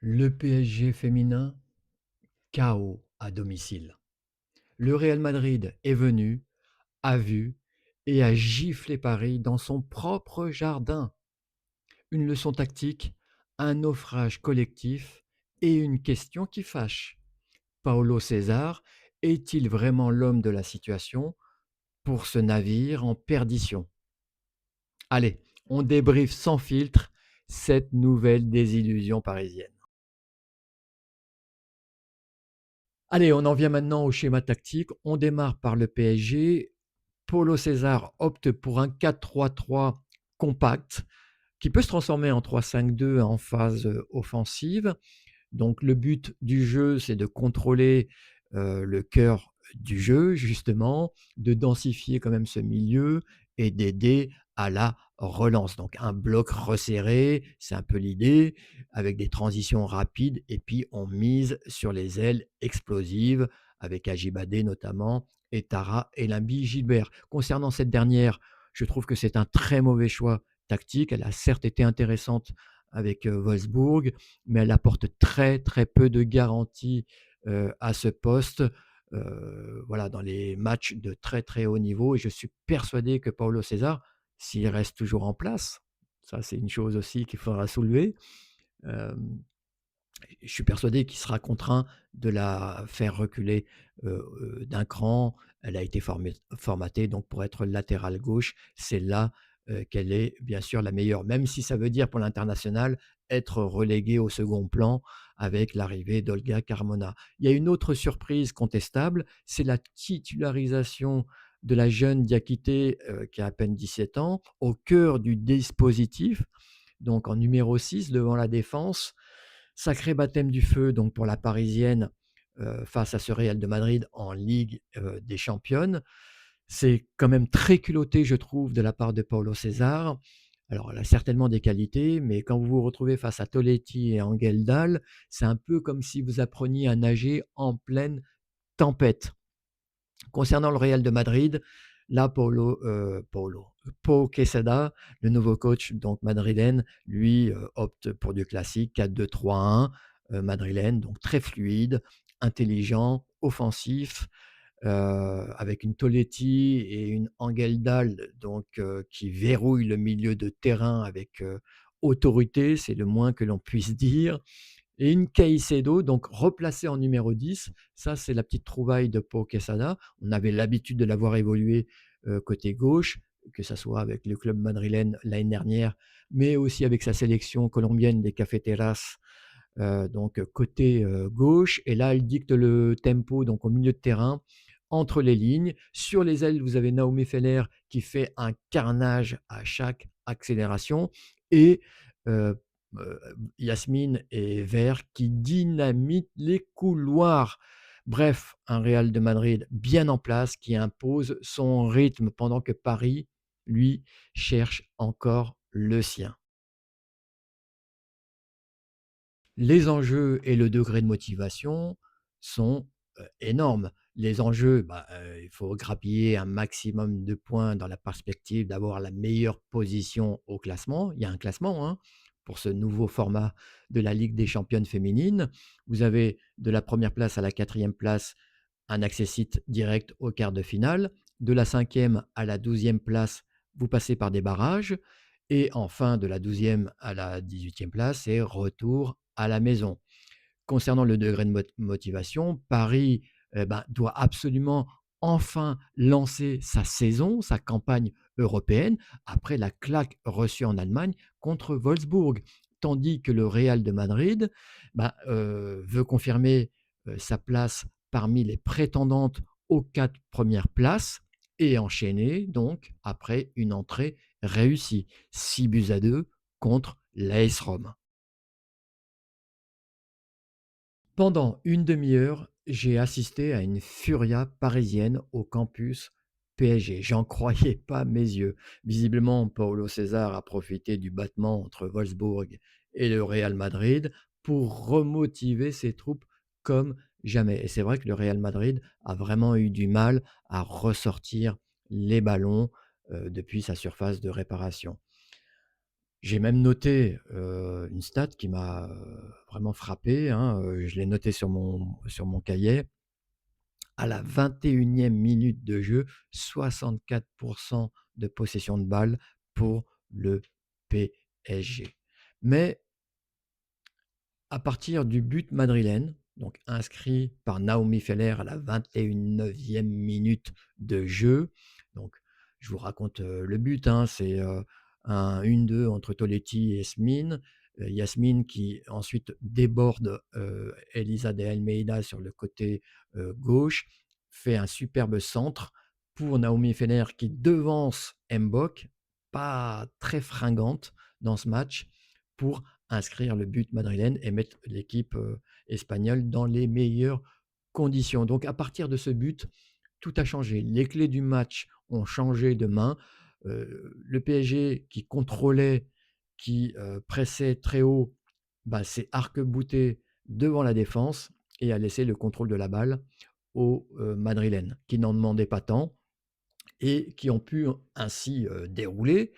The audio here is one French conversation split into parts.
Le PSG féminin, chaos à domicile. Le Real Madrid est venu, a vu et a giflé Paris dans son propre jardin. Une leçon tactique, un naufrage collectif et une question qui fâche. Paolo César est-il vraiment l'homme de la situation pour ce navire en perdition? Allez, on débriefe sans filtre cette nouvelle désillusion parisienne. Allez, on en vient maintenant au schéma tactique. On démarre par le PSG. Paulo César opte pour un 4-3-3 compact qui peut se transformer en 3-5-2 en phase offensive. Donc le but du jeu, c'est de contrôler le cœur du jeu, justement, de densifier quand même ce milieu et d'aider à la relance. Donc un bloc resserré, c'est un peu l'idée, avec des transitions rapides, et puis on mise sur les ailes explosives, avec Agibadé notamment, et Tara et Limby Gilbert. Concernant cette dernière, je trouve que c'est un très mauvais choix tactique. Elle a certes été intéressante avec Wolfsburg, mais elle apporte très, très peu de garanties à ce poste. Voilà, dans les matchs de très, très haut niveau. Et je suis persuadé que Paulo César, s'il reste toujours en place, ça c'est une chose aussi qu'il faudra soulever, euh, je suis persuadé qu'il sera contraint de la faire reculer d'un cran. Elle a été formatée donc pour être latérale gauche. C'est là qu'elle est bien sûr la meilleure, même si ça veut dire pour l'international être reléguée au second plan avec l'arrivée d'Olga Carmona. Il y a une autre surprise contestable, c'est la titularisation de la jeune Diakité qui a à peine 17 ans, au cœur du dispositif, donc en numéro 6 devant la défense. Sacré baptême du feu donc pour la Parisienne face à ce Real de Madrid en Ligue des Championnes. C'est quand même très culotté, je trouve, de la part de Paulo César. Alors, elle a certainement des qualités, mais quand vous vous retrouvez face à Toletti et Angeldal, c'est un peu comme si vous appreniez à nager en pleine tempête. Concernant le Real de Madrid, là, Pau Quesada, le nouveau coach donc madrilène, lui opte pour du classique 4-2-3-1 madrilène, donc très fluide, intelligent, offensif, avec une Toletti et une Angeldal donc qui verrouille le milieu de terrain avec autorité, c'est le moins que l'on puisse dire. Et une Caicedo, donc replacée en numéro 10. Ça, c'est la petite trouvaille de Pau Quesada. On avait l'habitude de l'avoir évolué côté gauche, que ce soit avec le club madrilène l'année dernière, mais aussi avec sa sélection colombienne des Cafeteras, donc côté gauche. Et là, elle dicte le tempo donc au milieu de terrain, entre les lignes. Sur les ailes, vous avez Naomi Feller qui fait un carnage à chaque accélération. Et euh, euh, Yasmine et Vert qui dynamitent les couloirs. Bref, un Real de Madrid bien en place qui impose son rythme pendant que Paris, lui, cherche encore le sien. Les enjeux et le degré de motivation sont énormes. Les enjeux, il faut grappiller un maximum de points dans la perspective d'avoir la meilleure position au classement. Il y a un classement hein, pour ce nouveau format de la Ligue des championnes féminines. Vous avez de la première place à la quatrième place un accessite direct au quart de finale. De la cinquième à la 12e place, vous passez par des barrages. Et enfin, de la 12e à la 18e place, c'est retour à la maison. Concernant le degré de motivation, Paris doit absolument enfin lancer sa saison, sa campagne européenne, après la claque reçue en Allemagne contre Wolfsburg. Tandis que le Real de Madrid veut confirmer sa place parmi les prétendantes aux 4 premières places et enchaîner donc après une entrée réussie. 6 buts à 2 contre l'AS Rome. Pendant une demi-heure, j'ai assisté à une furia parisienne au campus PSG. J'en croyais pas mes yeux. Visiblement, Paulo César a profité du battement entre Wolfsburg et le Real Madrid pour remotiver ses troupes comme jamais. Et c'est vrai que le Real Madrid a vraiment eu du mal à ressortir les ballons depuis sa surface de réparation. J'ai même noté, une stat qui m'a, vraiment frappé, hein, je l'ai noté sur mon cahier. À la 21e minute de jeu, 64 de possession de balle pour le PSG. Mais à partir du but madrilène, donc inscrit par Naomi Feller à la 21e minute de jeu. Donc, je vous raconte le but, hein, c'est un 1-2 entre Toletti et Yasmine. Yasmine qui ensuite déborde Elisa de Almeida sur le côté gauche, fait un superbe centre pour Naomi Feller qui devance Mbok, pas très fringante dans ce match, pour inscrire le but madrilène et mettre l'équipe espagnole dans les meilleures conditions. Donc à partir de ce but, tout a changé. Les clés du match ont changé de main. Le PSG qui contrôlait, qui pressait très haut, bah, s'est arc-bouté devant la défense et a laissé le contrôle de la balle aux Madrilènes, qui n'en demandaient pas tant et qui ont pu ainsi dérouler.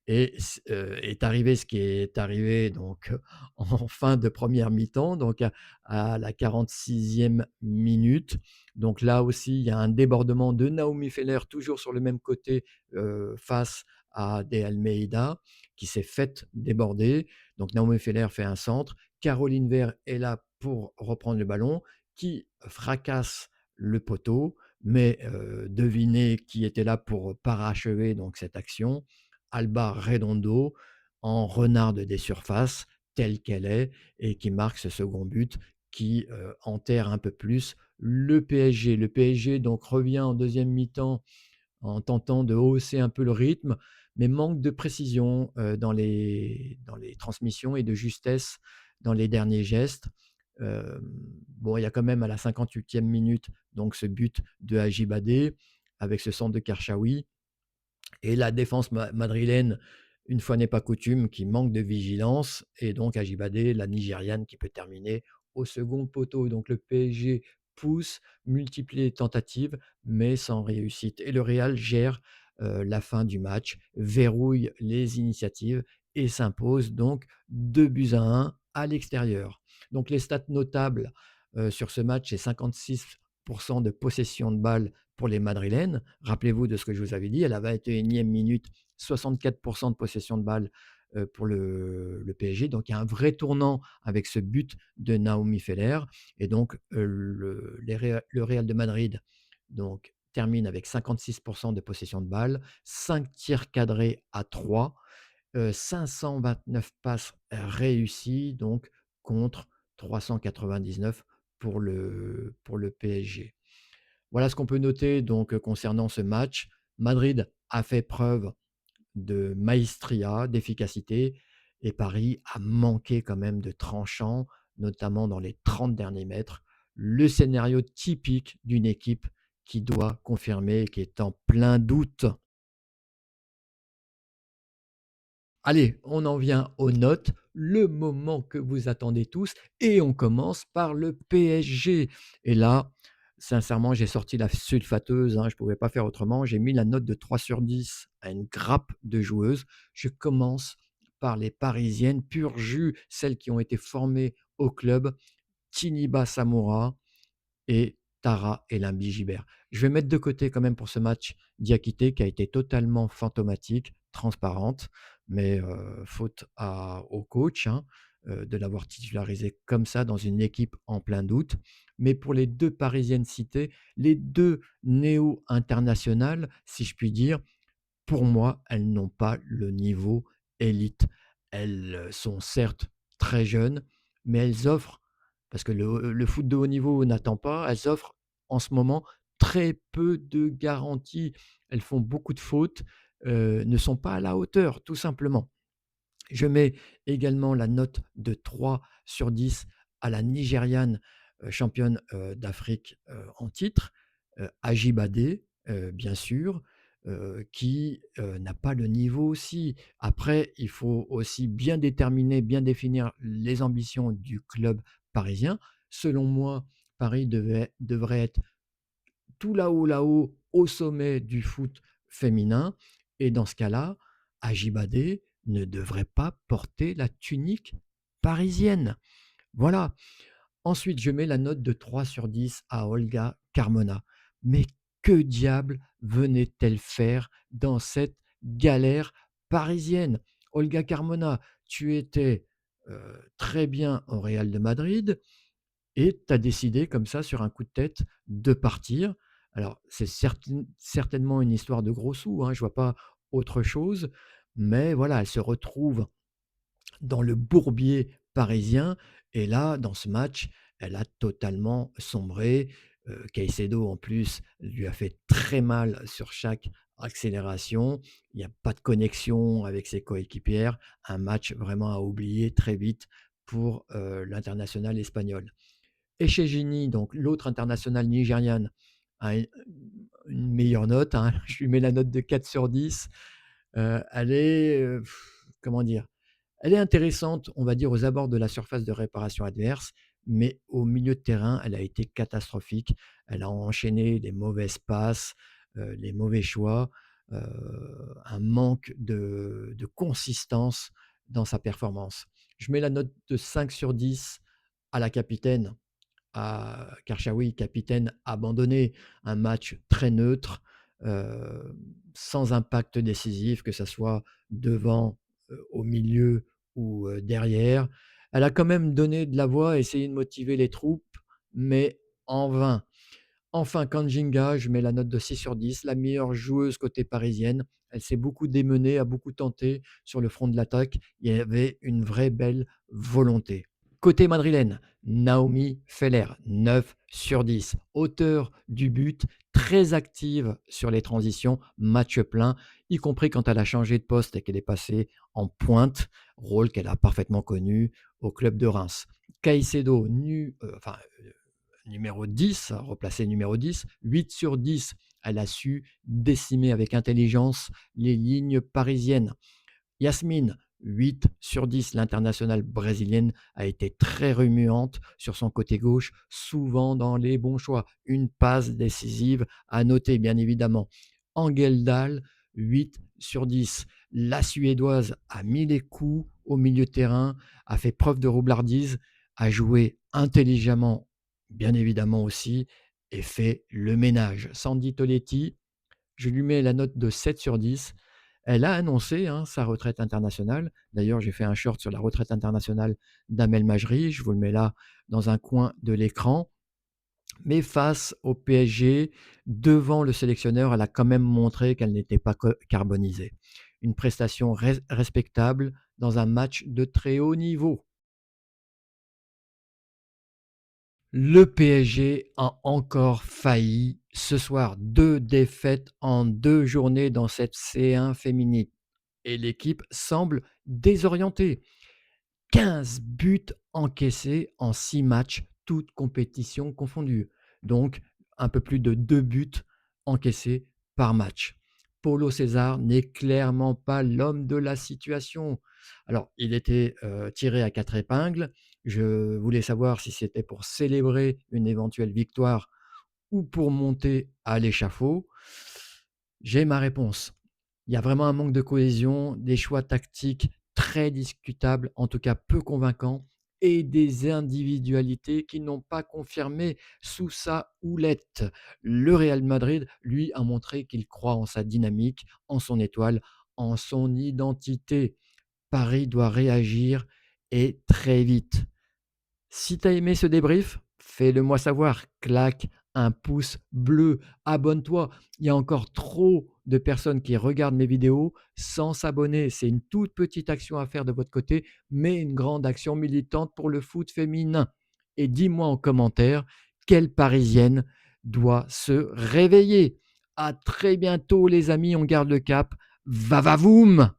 Et est arrivé ce qui est arrivé donc en fin de première mi-temps, donc à la 46e minute. Donc là aussi, il y a un débordement de Naomi Feller, toujours sur le même côté, face à De Almeida, qui s'est faite déborder. Donc Naomi Feller fait un centre. Caroline Vert est là pour reprendre le ballon, qui fracasse le poteau, mais devinez qui était là pour parachever donc cette action? Alba Redondo en renarde des surfaces, telle qu'elle est, et qui marque ce second but qui enterre un peu plus le PSG. Le PSG donc revient en deuxième mi-temps en tentant de hausser un peu le rythme, mais manque de précision dans les transmissions et de justesse dans les derniers gestes. Bon, il y a quand même à la 58e minute donc ce but de Hajibadé avec ce centre de Karchaoui et la défense madrilène, une fois n'est pas coutume, qui manque de vigilance, et donc Ajibade, la Nigériane, qui peut terminer au second poteau. Donc le PSG pousse, multiplie les tentatives, mais sans réussite. Et le Real gère la fin du match, verrouille les initiatives et s'impose donc 2 buts à 1 à l'extérieur. Donc les stats notables sur ce match, c'est 56% de possession de balle pour les Madrilènes. Rappelez-vous de ce que je vous avais dit, à la 21e minute, 64% de possession de balle pour le PSG. Donc il y a un vrai tournant avec ce but de Naomi Feller. Et donc le Real de Madrid donc, termine avec 56% de possession de balle, 5 tirs cadrés à 3, 529 passes réussies, donc contre 399 pour le PSG. Voilà ce qu'on peut noter donc concernant ce match. Madrid a fait preuve de maestria, d'efficacité, et Paris a manqué quand même de tranchant, notamment dans les 30 derniers mètres. Le scénario typique d'une équipe qui doit confirmer, qui est en plein doute. Allez, on en vient aux notes, le moment que vous attendez tous, et on commence par le PSG. Et là, sincèrement, j'ai sorti la sulfateuse, hein, je ne pouvais pas faire autrement. J'ai mis la note de 3 sur 10 à une grappe de joueuses. Je commence par les Parisiennes, pur jus, celles qui ont été formées au club, Tiniba Samoura et Tara Elimbi-Gibert. Je vais mettre de côté quand même pour ce match Diakité qui a été totalement fantomatique, transparente, mais faute au coach, hein, de l'avoir titularisé comme ça dans une équipe en plein doute. Mais pour les deux Parisiennes citées, les deux néo-internationales, si je puis dire, pour moi, elles n'ont pas le niveau élite. Elles sont certes très jeunes, mais elles offrent, parce que le foot de haut niveau n'attend pas, elles offrent en ce moment très peu de garanties. Elles font beaucoup de fautes, ne sont pas à la hauteur, tout simplement. Je mets également la note de 3 sur 10 à la Nigériane, championne d'Afrique en titre, Ajibade, bien sûr, qui n'a pas le niveau aussi. Après, il faut aussi bien déterminer, bien définir les ambitions du club parisien. Selon moi, Paris devrait être tout là-haut, là-haut, au sommet du foot féminin. Et dans ce cas-là, Ajibade ne devrait pas porter la tunique parisienne. Voilà. Ensuite, je mets la note de 3 sur 10 à Olga Carmona. Mais que diable venait-elle faire dans cette galère parisienne? Olga Carmona, tu étais très bien au Real de Madrid et tu as décidé comme ça, sur un coup de tête, de partir. Alors, c'est certainement une histoire de gros sous, hein, je ne vois pas autre chose, mais voilà, elle se retrouve dans le bourbier parisien. Et là, dans ce match, elle a totalement sombré. Caicedo, en plus, lui a fait très mal sur chaque accélération. Il n'y a pas de connexion avec ses coéquipières. Un match vraiment à oublier très vite pour l'international espagnol. Echegini, donc l'autre international nigériane, a une meilleure note, hein. Je lui mets la note de 4 sur 10. Elle est, comment dire? Elle est intéressante, on va dire, aux abords de la surface de réparation adverse, mais au milieu de terrain, elle a été catastrophique. Elle a enchaîné les mauvaises passes, les mauvais choix, un manque de consistance dans sa performance. Je mets la note de 5 sur 10 à la capitaine, à Karchaoui, capitaine abandonné. Un match très neutre, sans impact décisif, que ça soit devant, au milieu ou derrière. Elle a quand même donné de la voix, essayé de motiver les troupes, mais en vain. Enfin, Kanjinga, je mets la note de 6 sur 10, la meilleure joueuse côté parisienne. Elle s'est beaucoup démenée, a beaucoup tenté sur le front de l'attaque. Il y avait une vraie belle volonté. Côté madrilène, Naomi Feller, 9 sur 10. Auteur du but, très active sur les transitions, match plein, y compris quand elle a changé de poste et qu'elle est passée en pointe, rôle qu'elle a parfaitement connu au club de Reims. Caicedo, numéro 10, replacé numéro 10, 8 sur 10. Elle a su décimer avec intelligence les lignes parisiennes. Yasmine, 8 sur 10. L'internationale brésilienne a été très remuante sur son côté gauche, souvent dans les bons choix. Une passe décisive à noter, bien évidemment. Angel Dahl, 8 sur 10. La Suédoise a mis les coups au milieu de terrain, a fait preuve de roublardise, a joué intelligemment, bien évidemment aussi, et fait le ménage. Sandy Toletti, je lui mets la note de 7 sur 10. Elle a annoncé, hein, sa retraite internationale. D'ailleurs, j'ai fait un short sur la retraite internationale d'Amel Majri. Je vous le mets là dans un coin de l'écran. Mais face au PSG, devant le sélectionneur, elle a quand même montré qu'elle n'était pas carbonisée. Une prestation respectable dans un match de très haut niveau. Le PSG a encore failli ce soir. 2 défaites en 2 journées dans cette C1 féminine et l'équipe semble désorientée. 15 buts encaissés en 6 matchs, toutes compétitions confondues. Donc un peu plus de 2 buts encaissés par match. Paulo César n'est clairement pas l'homme de la situation. Alors, il était tiré à 4 épingles. Je voulais savoir si c'était pour célébrer une éventuelle victoire ou pour monter à l'échafaud. J'ai ma réponse. Il y a vraiment un manque de cohésion, des choix tactiques très discutables, en tout cas peu convaincants, et des individualités qui n'ont pas confirmé sous sa houlette. Le Real Madrid, lui, a montré qu'il croit en sa dynamique, en son étoile, en son identité. Paris doit réagir et très vite. Si tu as aimé ce débrief, fais-le moi savoir. Claque un pouce bleu, abonne-toi. Il y a encore trop de personnes qui regardent mes vidéos sans s'abonner. C'est une toute petite action à faire de votre côté, mais une grande action militante pour le foot féminin. Et dis-moi en commentaire quelle Parisienne doit se réveiller. À très bientôt les amis, on garde le cap. Va va voum!